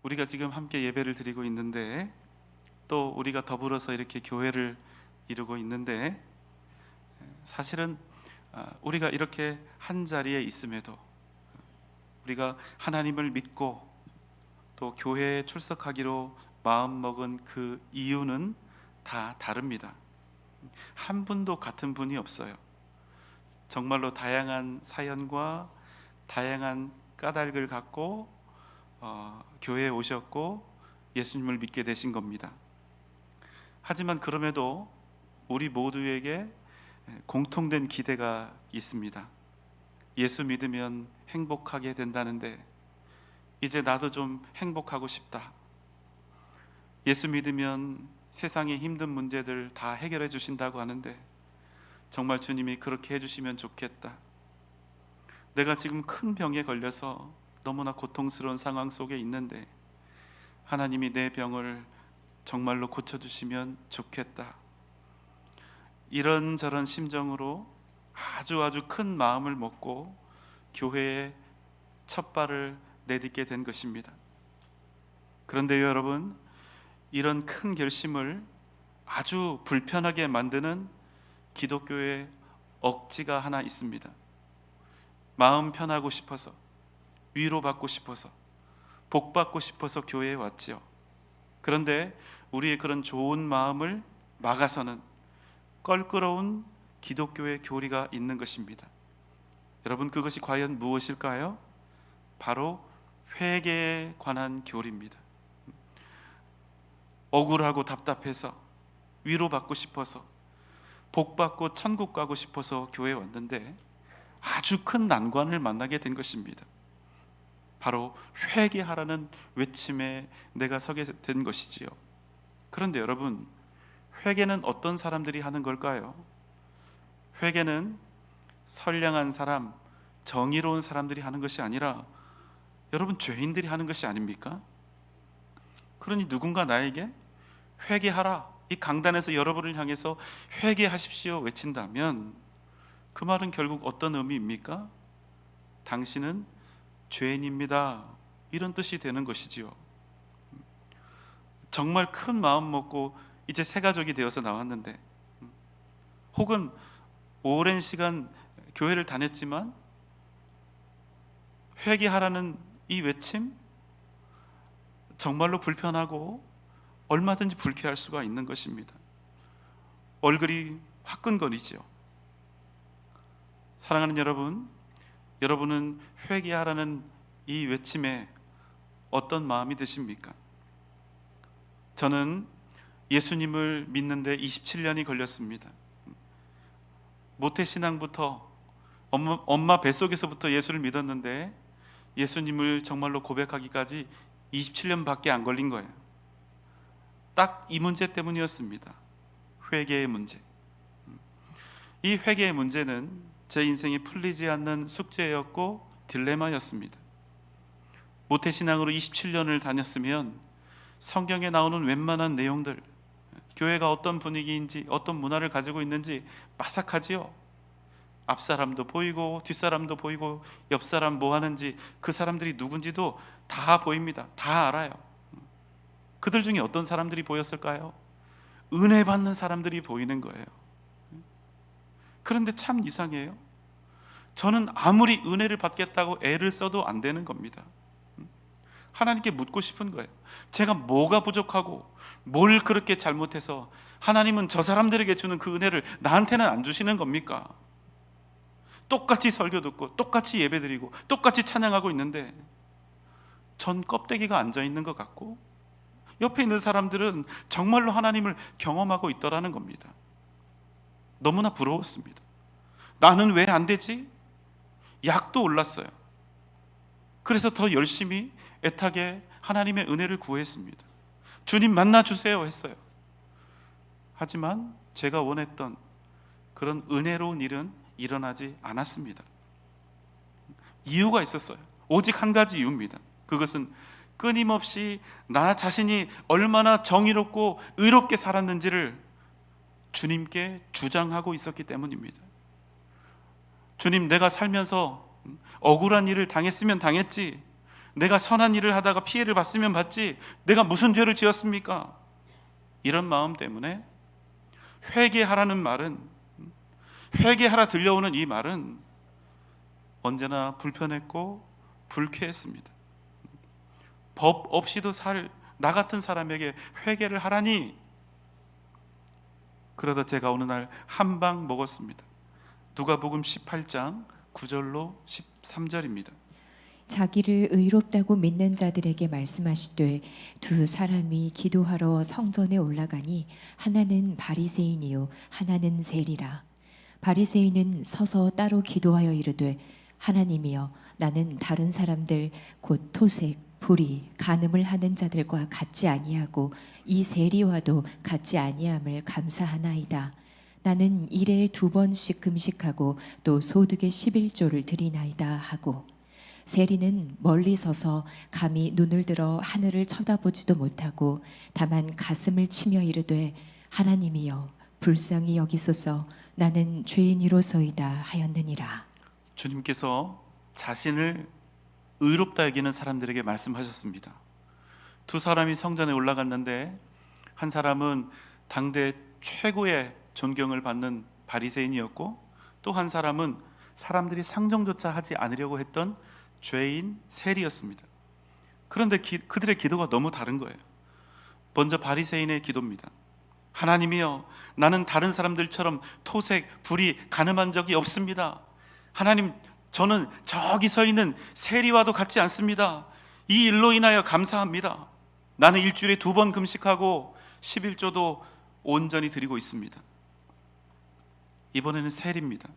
우리가 지금 함께 예배를 드리고 있는데, 또 우리가 더불어서 이렇게 교회를 이루고 있는데, 사실은 우리가 이렇게 한 자리에 있음에도 우리가 하나님을 믿고 또 교회에 출석하기로 마음먹은 그 이유는 다 다릅니다. 한 분도 같은 분이 없어요. 정말로 다양한 사연과 다양한 까닭을 갖고 교회에 오셨고 예수님을 믿게 되신 겁니다. 하지만 그럼에도 우리 모두에게 공통된 기대가 있습니다. 예수 믿으면 행복하게 된다는데 이제 나도 좀 행복하고 싶다. 예수 믿으면 세상의 힘든 문제들 다 해결해 주신다고 하는데 정말 주님이 그렇게 해주시면 좋겠다. 내가 지금 큰 병에 걸려서 너무나 고통스러운 상황 속에 있는데 하나님이 내 병을 정말로 고쳐주시면 좋겠다. 이런저런 심정으로 아주 큰 마음을 먹고 교회에 첫 발을 내딛게 된 것입니다. 그런데요, 여러분, 이런 큰 결심을 아주 불편하게 만드는 기독교의 억지가 하나 있습니다. 마음 편하고 싶어서, 위로받고 싶어서, 복받고 싶어서 교회에 왔지요. 그런데 우리의 그런 좋은 마음을 막아서는 껄끄러운 기독교의 교리가 있는 것입니다. 여러분, 그것이 과연 무엇일까요? 바로 회개에 관한 교리입니다. 억울하고 답답해서, 위로받고 싶어서, 복받고 천국 가고 싶어서 교회에 왔는데 아주 큰 난관을 만나게 된 것입니다. 바로 회개하라는 외침에 내가 서게 된 것이지요. 그런데 여러분, 회개는 어떤 사람들이 하는 걸까요? 회개는 선량한 사람, 정의로운 사람들이 하는 것이 아니라 여러분, 죄인들이 하는 것이 아닙니까? 그러니 누군가 나에게 회개하라, 이 강단에서 여러분을 향해서 회개하십시오 외친다면 그 말은 결국 어떤 의미입니까? 당신은 죄인입니다, 이런 뜻이 되는 것이지요. 정말 큰 마음 먹고 이제 새 가족이 되어서 나왔는데, 혹은 오랜 시간 교회를 다녔지만 회개하라는 이 외침, 정말로 불편하고 얼마든지 불쾌할 수가 있는 것입니다. 얼굴이 화끈거리죠. 사랑하는 여러분, 여러분은 회개하라는 이 외침에 어떤 마음이 드십니까? 저는 예수님을 믿는데 27년이 걸렸습니다. 모태신앙부터 엄마 뱃속에서부터 예수를 믿었는데 예수님을 정말로 고백하기까지 27년밖에 안 걸린 거예요. 딱 이 문제 때문이었습니다. 회개의 문제. 이 회개의 문제는 제 인생에 풀리지 않는 숙제였고 딜레마였습니다. 모태신앙으로 27년을 다녔으면 성경에 나오는 웬만한 내용들, 교회가 어떤 분위기인지 어떤 문화를 가지고 있는지 빠삭하지요. 앞사람도 보이고 뒷사람도 보이고 옆사람 뭐 하는지 그 사람들이 누군지도 다 보입니다. 다 알아요. 그들 중에 어떤 사람들이 보였을까요? 은혜 받는 사람들이 보이는 거예요. 그런데 참 이상해요. 저는 아무리 은혜를 받겠다고 애를 써도 안 되는 겁니다. 하나님께 묻고 싶은 거예요. 제가 뭐가 부족하고 뭘 그렇게 잘못해서 하나님은 저 사람들에게 주는 그 은혜를 나한테는 안 주시는 겁니까? 똑같이 설교 듣고 똑같이 예배드리고 똑같이 찬양하고 있는데 전 껍데기가 앉아있는 것 같고 옆에 있는 사람들은 정말로 하나님을 경험하고 있더라는 겁니다. 너무나 부러웠습니다. 나는 왜 안 되지? 약도 올랐어요. 그래서 더 열심히 애타게 하나님의 은혜를 구했습니다. 주님 만나주세요 했어요. 하지만 제가 원했던 그런 은혜로운 일은 일어나지 않았습니다. 이유가 있었어요. 오직 한 가지 이유입니다. 그것은 끊임없이 나 자신이 얼마나 정의롭고 의롭게 살았는지를 주님께 주장하고 있었기 때문입니다. 주님, 내가 살면서 억울한 일을 당했으면 당했지, 내가 선한 일을 하다가 피해를 봤으면 받지 내가 무슨 죄를 지었습니까? 이런 마음 때문에 회개하라는 말은, 회개하라 들려오는 이 말은 언제나 불편했고 불쾌했습니다. 법 없이도 살 나 같은 사람에게 회개를 하라니. 그러다 제가 어느 날 한 방 먹었습니다. 누가복음 18장 9절로 13절입니다. 자기를 의롭다고 믿는 자들에게 말씀하시되 두 사람이 기도하러 성전에 올라가니 하나는 바리새인이요 하나는 세리라. 바리새인은 서서 따로 기도하여 이르되 하나님이여 나는 다른 사람들 곧 토색 불의 간음을 하는 자들과 같지 아니하고 이 세리와도 같지 아니함을 감사하나이다. 나는 일에 2번씩 금식하고 또 소득의 11조를 드리나이다 하고, 세리는 멀리 서서 감히 눈을 들어 하늘을 쳐다보지도 못하고 다만 가슴을 치며 이르되 하나님이여 불쌍히 여기소서 나는 죄인이로소이다 하였느니라. 주님께서 자신을 의롭다 여기는 사람들에게 말씀하셨습니다. 두 사람이 성전에 올라갔는데 한 사람은 당대 최고의 존경을 받는 바리새인이었고 또 한 사람은 사람들이 상정조차 하지 않으려고 했던 죄인 세리였습니다. 그런데 그들의 기도가 너무 다른 거예요. 먼저 바리새인의 기도입니다. 하나님이여 나는 다른 사람들처럼 토색, 불의, 간음한 적이 없습니다. 하나님 저는 저기 서 있는 세리와도 같지 않습니다. 이 일로 인하여 감사합니다. 나는 일주일에 2번 금식하고 11조도 온전히 드리고 있습니다. 이번에는 세리입니다.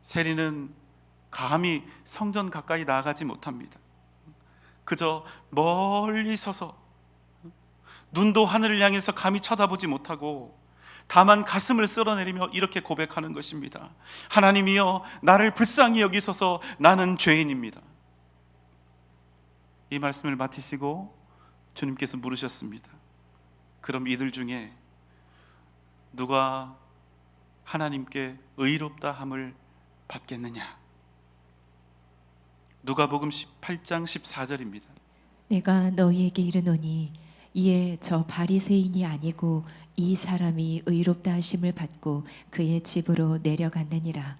세리는 감히 성전 가까이 나아가지 못합니다. 그저 멀리 서서 눈도 하늘을 향해서 감히 쳐다보지 못하고 다만 가슴을 쓸어내리며 이렇게 고백하는 것입니다. 하나님이여 나를 불쌍히 여기소서 나는 죄인입니다. 이 말씀을 맡으시고 주님께서 물으셨습니다. 그럼 이들 중에 누가 하나님께 의롭다 함을 받겠느냐? 누가복음 18장 14절입니다. 내가 너희에게 이르노니 이에 저 바리새인이 아니고 이 사람이 의롭다 하심을 받고 그의 집으로 내려갔느니라.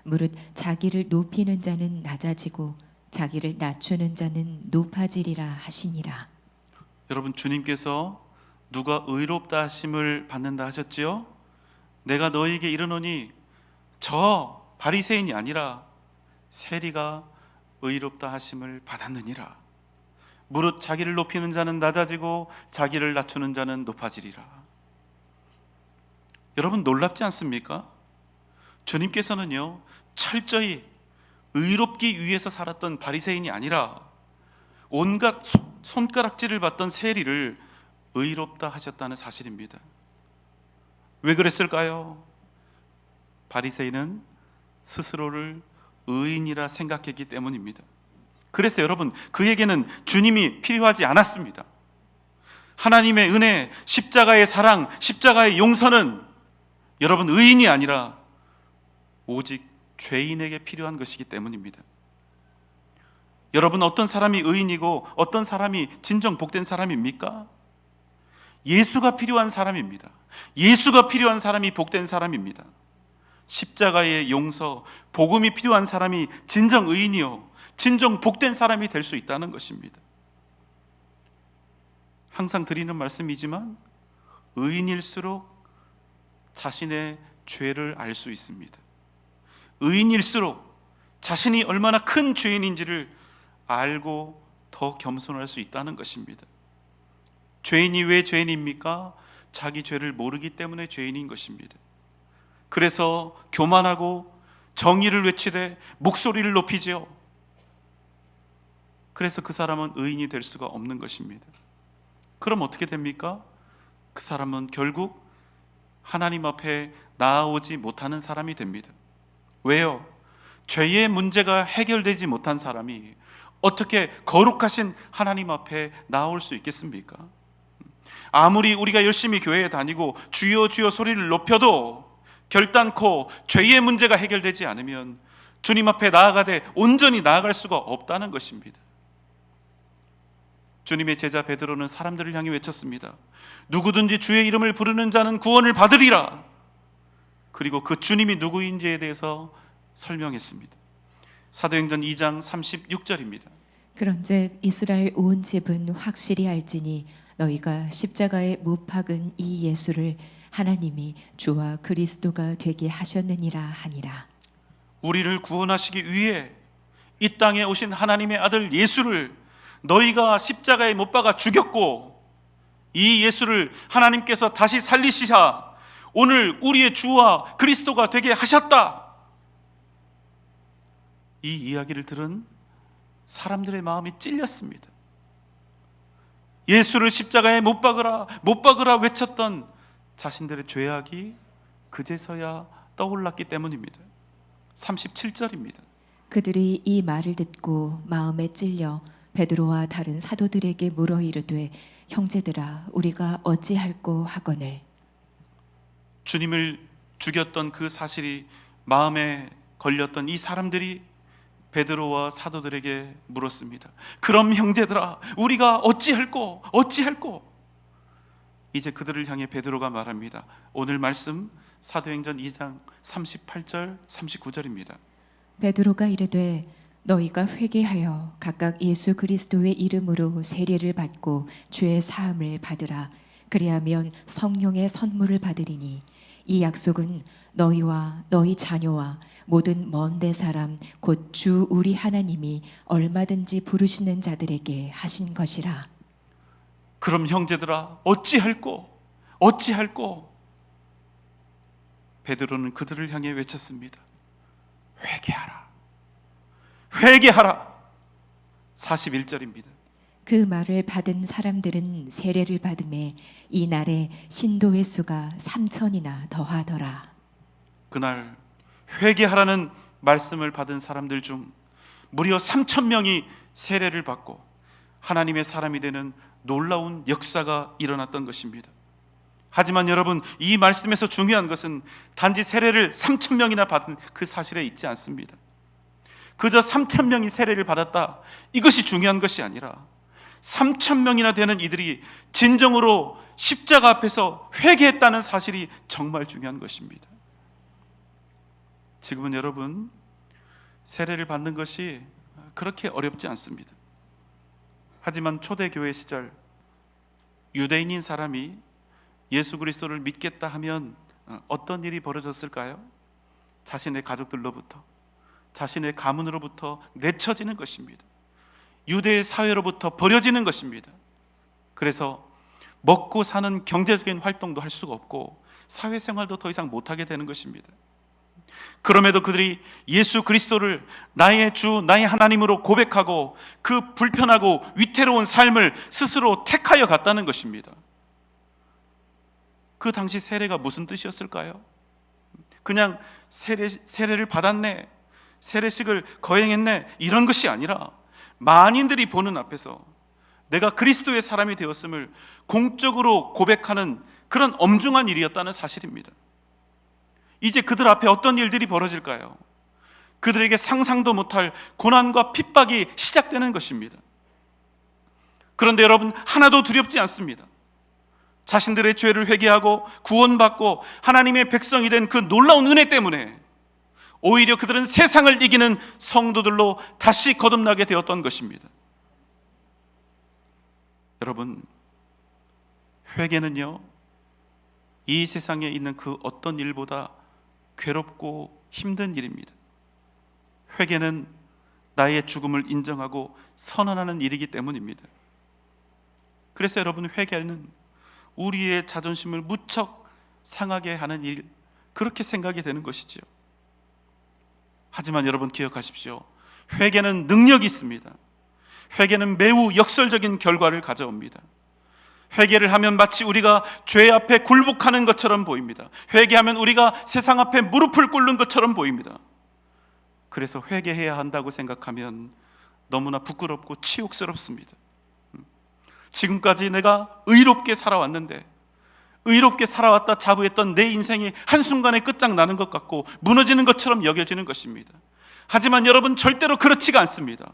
무릇 자기를 높이는 자는 낮아지고 자기를 낮추는 자는 높아지리라 하시니라. 여러분 주님께서 누가 의롭다 하심을 받는다 하셨지요? 내가 너희에게 이르노니 저 바리새인이 아니라 세리가 의롭다 하심을 받았느니라. 무릇 자기를 높이는 자는 낮아지고 자기를 낮추는 자는 높아지리라. 여러분 놀랍지 않습니까? 주님께서는요 철저히 의롭기 위해서 살았던 바리새인이 아니라 온갖 손가락질을 받던 세리를 의롭다 하셨다는 사실입니다. 왜 그랬을까요? 바리새인은 스스로를 의인이라 생각했기 때문입니다. 그래서 여러분 그에게는 주님이 필요하지 않았습니다. 하나님의 은혜, 십자가의 사랑, 십자가의 용서는 여러분 의인이 아니라 오직 죄인에게 필요한 것이기 때문입니다. 여러분 어떤 사람이 의인이고 어떤 사람이 진정 복된 사람입니까? 예수가 필요한 사람입니다. 예수가 필요한 사람이 복된 사람입니다. 십자가의 용서, 복음이 필요한 사람이 진정 의인이요 진정 복된 사람이 될 수 있다는 것입니다. 항상 드리는 말씀이지만 의인일수록 자신의 죄를 알 수 있습니다. 의인일수록 자신이 얼마나 큰 죄인인지를 알고 더 겸손할 수 있다는 것입니다. 죄인이 왜 죄인입니까? 자기 죄를 모르기 때문에 죄인인 것입니다. 그래서 교만하고 정의를 외치되 목소리를 높이지요. 그래서 그 사람은 의인이 될 수가 없는 것입니다. 그럼 어떻게 됩니까? 그 사람은 결국 하나님 앞에 나아오지 못하는 사람이 됩니다. 왜요? 죄의 문제가 해결되지 못한 사람이 어떻게 거룩하신 하나님 앞에 나올 수 있겠습니까? 아무리 우리가 열심히 교회에 다니고 주여 주여 소리를 높여도 결단코 죄의 문제가 해결되지 않으면 주님 앞에 나아가되 온전히 나아갈 수가 없다는 것입니다. 주님의 제자 베드로는 사람들을 향해 외쳤습니다. 누구든지 주의 이름을 부르는 자는 구원을 받으리라. 그리고 그 주님이 누구인지에 대해서 설명했습니다. 사도행전 2장 36절입니다. 그런즉 이스라엘 온 집은 확실히 알지니 너희가 십자가에 못 박은 이 예수를 하나님이 주와 그리스도가 되게 하셨느니라 하니라. 우리를 구원하시기 위해 이 땅에 오신 하나님의 아들 예수를 너희가 십자가에 못 박아 죽였고, 이 예수를 하나님께서 다시 살리시사 오늘 우리의 주와 그리스도가 되게 하셨다. 이 이야기를 들은 사람들의 마음이 찔렸습니다. 예수를 십자가에 못 박으라 외쳤던 자신들의 죄악이 그제서야 떠올랐기 때문입니다. 37절입니다. 그들이 이 말을 듣고 마음에 찔려 베드로와 다른 사도들에게 물어 이르되 형제들아 우리가 어찌할꼬 하거늘. 주님을 죽였던 그 사실이 마음에 걸렸던 이 사람들이 베드로와 사도들에게 물었습니다. 그럼 형제들아 우리가 어찌할꼬? 이제 그들을 향해 베드로가 말합니다. 오늘 말씀 사도행전 2장 38절 39절입니다. 베드로가 이르되 너희가 회개하여 각각 예수 그리스도의 이름으로 세례를 받고 죄의 사함을 받으라. 그리하면 성령의 선물을 받으리니 이 약속은 너희와 너희 자녀와 모든 먼데 사람 곧 주 우리 하나님이 얼마든지 부르시는 자들에게 하신 것이라. 그럼 형제들아 어찌할꼬? 베드로는 그들을 향해 외쳤습니다. 회개하라. 41절입니다. 그 말을 받은 사람들은 세례를 받음에 이 날에 신도의 수가 3천이나 더하더라. 그날 회개하라는 말씀을 받은 사람들 중 무려 3,000명이 세례를 받고 하나님의 사람이 되는 놀라운 역사가 일어났던 것입니다. 하지만 여러분, 이 말씀에서 중요한 것은 단지 세례를 3,000명이나 받은 그 사실에 있지 않습니다. 그저 3,000명이 세례를 받았다, 이것이 중요한 것이 아니라 3,000명이나 되는 이들이 진정으로 십자가 앞에서 회개했다는 사실이 정말 중요한 것입니다. 지금은 여러분, 세례를 받는 것이 그렇게 어렵지 않습니다. 하지만 초대교회 시절 유대인인 사람이 예수 그리스도를 믿겠다 하면 어떤 일이 벌어졌을까요? 자신의 가족들로부터, 자신의 가문으로부터 내쳐지는 것입니다. 유대 사회로부터 버려지는 것입니다. 그래서 먹고 사는 경제적인 활동도 할 수가 없고 사회생활도 더 이상 못하게 되는 것입니다. 그럼에도 그들이 예수 그리스도를 나의 주, 나의 하나님으로 고백하고 그 불편하고 위태로운 삶을 스스로 택하여 갔다는 것입니다. 그 당시 세례가 무슨 뜻이었을까요? 그냥 세례를 받았네, 세례식을 거행했네, 이런 것이 아니라 만인들이 보는 앞에서 내가 그리스도의 사람이 되었음을 공적으로 고백하는 그런 엄중한 일이었다는 사실입니다. 이제 그들 앞에 어떤 일들이 벌어질까요? 그들에게 상상도 못할 고난과 핍박이 시작되는 것입니다. 그런데 여러분, 하나도 두렵지 않습니다. 자신들의 죄를 회개하고 구원받고 하나님의 백성이 된 그 놀라운 은혜 때문에 오히려 그들은 세상을 이기는 성도들로 다시 거듭나게 되었던 것입니다. 여러분, 회개는요, 이 세상에 있는 그 어떤 일보다 괴롭고 힘든 일입니다. 회개는 나의 죽음을 인정하고 선언하는 일이기 때문입니다. 그래서 여러분, 회개는 우리의 자존심을 무척 상하게 하는 일, 그렇게 생각이 되는 것이지요. 하지만 여러분 기억하십시오. 회개는 능력이 있습니다. 회개는 매우 역설적인 결과를 가져옵니다. 회개를 하면 마치 우리가 죄 앞에 굴복하는 것처럼 보입니다. 회개하면 우리가 세상 앞에 무릎을 꿇는 것처럼 보입니다. 그래서 회개해야 한다고 생각하면 너무나 부끄럽고 치욕스럽습니다. 지금까지 내가 의롭게 살아왔는데, 의롭게 살아왔다 자부했던 내 인생이 한순간에 끝장나는 것 같고 무너지는 것처럼 여겨지는 것입니다. 하지만 여러분, 절대로 그렇지가 않습니다.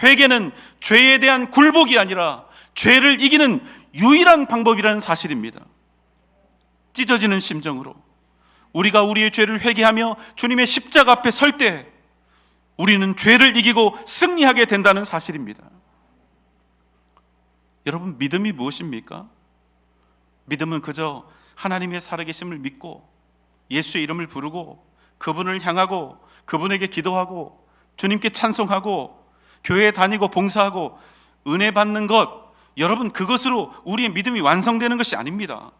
회개는 죄에 대한 굴복이 아니라 죄를 이기는 유일한 방법이라는 사실입니다. 찢어지는 심정으로 우리가 우리의 죄를 회개하며 주님의 십자가 앞에 설 때 우리는 죄를 이기고 승리하게 된다는 사실입니다. 여러분, 믿음이 무엇입니까? 믿음은 그저 하나님의 살아계심을 믿고 예수의 이름을 부르고 그분을 향하고 그분에게 기도하고 주님께 찬송하고 교회에 다니고 봉사하고 은혜 받는 것, 여러분, 그것으로 우리의 믿음이 완성되는 것이 아닙니다.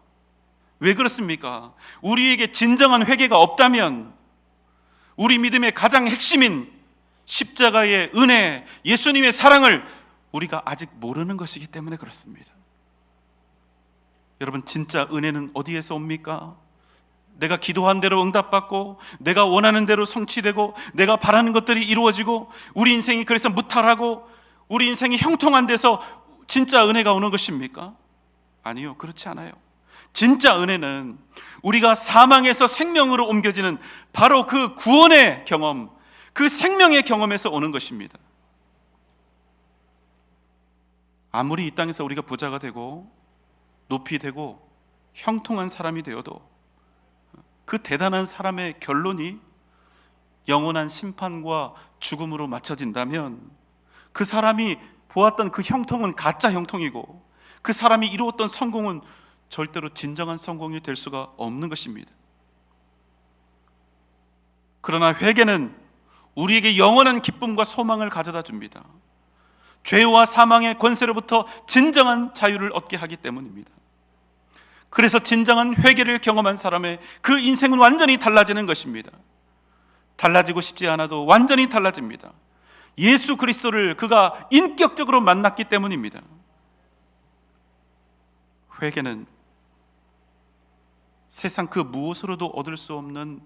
왜 그렇습니까? 우리에게 진정한 회개가 없다면 우리 믿음의 가장 핵심인 십자가의 은혜, 예수님의 사랑을 우리가 아직 모르는 것이기 때문에 그렇습니다. 여러분, 진짜 은혜는 어디에서 옵니까? 내가 기도한 대로 응답받고 내가 원하는 대로 성취되고 내가 바라는 것들이 이루어지고 우리 인생이 그래서 무탈하고 우리 인생이 형통한 데서 진짜 은혜가 오는 것입니까? 아니요, 그렇지 않아요. 진짜 은혜는 우리가 사망에서 생명으로 옮겨지는 바로 그 구원의 경험, 그 생명의 경험에서 오는 것입니다. 아무리 이 땅에서 우리가 부자가 되고 높이 되고 형통한 사람이 되어도 그 대단한 사람의 결론이 영원한 심판과 죽음으로 맞춰진다면 그 사람이 보았던 그 형통은 가짜 형통이고 그 사람이 이루었던 성공은 절대로 진정한 성공이 될 수가 없는 것입니다. 그러나 회개는 우리에게 영원한 기쁨과 소망을 가져다 줍니다. 죄와 사망의 권세로부터 진정한 자유를 얻게 하기 때문입니다. 그래서 진정한 회개를 경험한 사람의 그 인생은 완전히 달라지는 것입니다. 달라지고 싶지 않아도 완전히 달라집니다. 예수 그리스도를 그가 인격적으로 만났기 때문입니다. 회개는 세상 그 무엇으로도 얻을 수 없는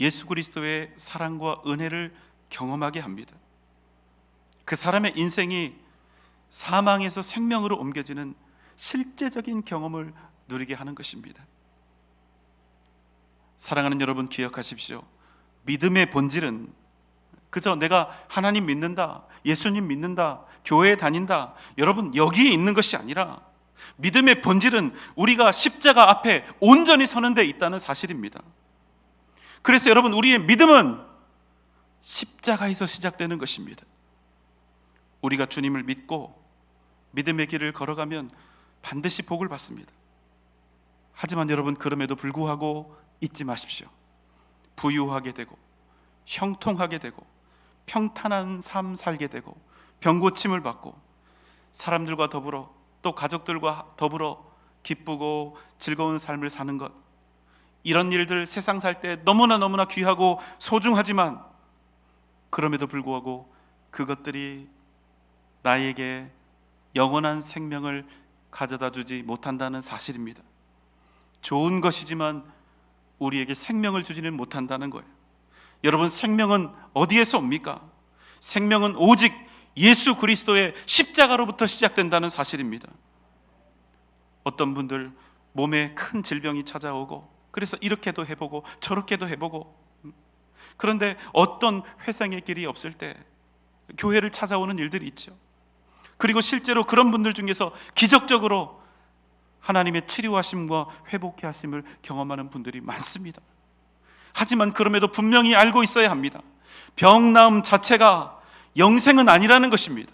예수 그리스도의 사랑과 은혜를 경험하게 합니다. 그 사람의 인생이 사망에서 생명으로 옮겨지는 실제적인 경험을 누리게 하는 것입니다. 사랑하는 여러분, 기억하십시오. 믿음의 본질은 그저 내가 하나님 믿는다, 예수님 믿는다, 교회에 다닌다, 여러분 여기에 있는 것이 아니라 믿음의 본질은 우리가 십자가 앞에 온전히 서는 데 있다는 사실입니다. 그래서 여러분, 우리의 믿음은 십자가에서 시작되는 것입니다. 우리가 주님을 믿고 믿음의 길을 걸어가면 반드시 복을 받습니다. 하지만 여러분, 그럼에도 불구하고 잊지 마십시오. 부유하게 되고 형통하게 되고 평탄한 삶 살게 되고 병고침을 받고 사람들과 더불어 또 가족들과 더불어 기쁘고 즐거운 삶을 사는 것, 이런 일들 세상 살 때 너무나 귀하고 소중하지만 그럼에도 불구하고 그것들이 나에게 영원한 생명을 가져다 주지 못한다는 사실입니다. 좋은 것이지만 우리에게 생명을 주지는 못한다는 거예요. 여러분, 생명은 어디에서 옵니까? 생명은 오직 예수 그리스도의 십자가로부터 시작된다는 사실입니다. 어떤 분들 몸에 큰 질병이 찾아오고 그래서 이렇게도 해보고 저렇게도 해보고, 그런데 어떤 회생의 길이 없을 때 교회를 찾아오는 일들이 있죠. 그리고 실제로 그런 분들 중에서 기적적으로 하나님의 치료하심과 회복케 하심을 경험하는 분들이 많습니다. 하지만 그럼에도 분명히 알고 있어야 합니다. 병 나음 자체가 영생은 아니라는 것입니다.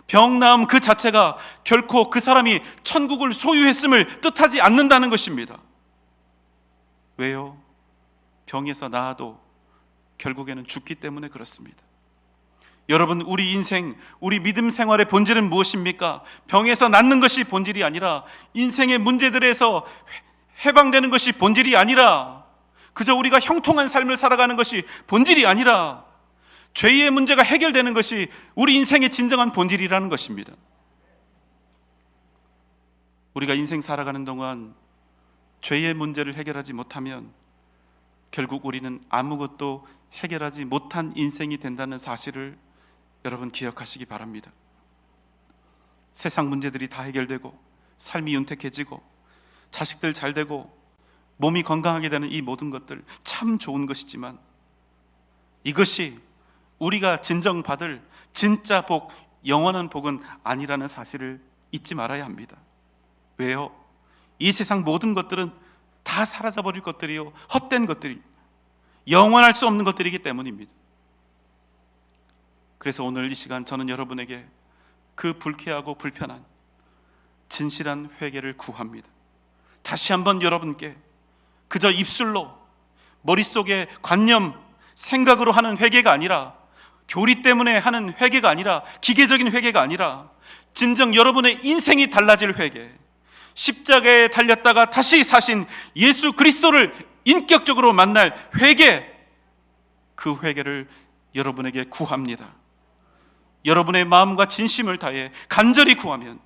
병 나음 그 자체가 결코 그 사람이 천국을 소유했음을 뜻하지 않는다는 것입니다. 왜요? 병에서 나아도 결국에는 죽기 때문에 그렇습니다. 여러분, 우리 인생, 우리 믿음 생활의 본질은 무엇입니까? 병에서 낫는 것이 본질이 아니라, 인생의 문제들에서 해방되는 것이 본질이 아니라, 그저 우리가 형통한 삶을 살아가는 것이 본질이 아니라, 죄의 문제가 해결되는 것이 우리 인생의 진정한 본질이라는 것입니다. 우리가 인생 살아가는 동안 죄의 문제를 해결하지 못하면 결국 우리는 아무것도 해결하지 못한 인생이 된다는 사실을 여러분 기억하시기 바랍니다. 세상 문제들이 다 해결되고 삶이 윤택해지고 자식들 잘 되고 몸이 건강하게 되는 이 모든 것들 참 좋은 것이지만 이것이 우리가 진정 받을 진짜 복, 영원한 복은 아니라는 사실을 잊지 말아야 합니다. 왜요? 이 세상 모든 것들은 다 사라져버릴 것들이요, 헛된 것들이, 영원할 수 없는 것들이기 때문입니다. 그래서 오늘 이 시간 저는 여러분에게 그 불쾌하고 불편한 진실한 회개를 구합니다. 다시 한번 여러분께 그저 입술로, 머릿속에 관념, 생각으로 하는 회개가 아니라, 교리 때문에 하는 회개가 아니라, 기계적인 회개가 아니라 진정 여러분의 인생이 달라질 회개, 십자가에 달렸다가 다시 사신 예수 그리스도를 인격적으로 만날 회개, 그 회개를 여러분에게 구합니다. 여러분의 마음과 진심을 다해 간절히 구하면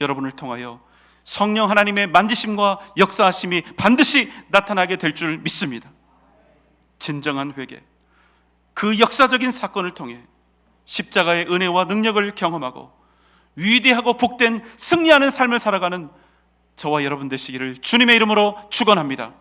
여러분을 통하여 성령 하나님의 만지심과 역사하심이 반드시 나타나게 될 줄 믿습니다. 진정한 회개, 그 역사적인 사건을 통해 십자가의 은혜와 능력을 경험하고 위대하고 복된 승리하는 삶을 살아가는 저와 여러분 되시기를 주님의 이름으로 축원합니다.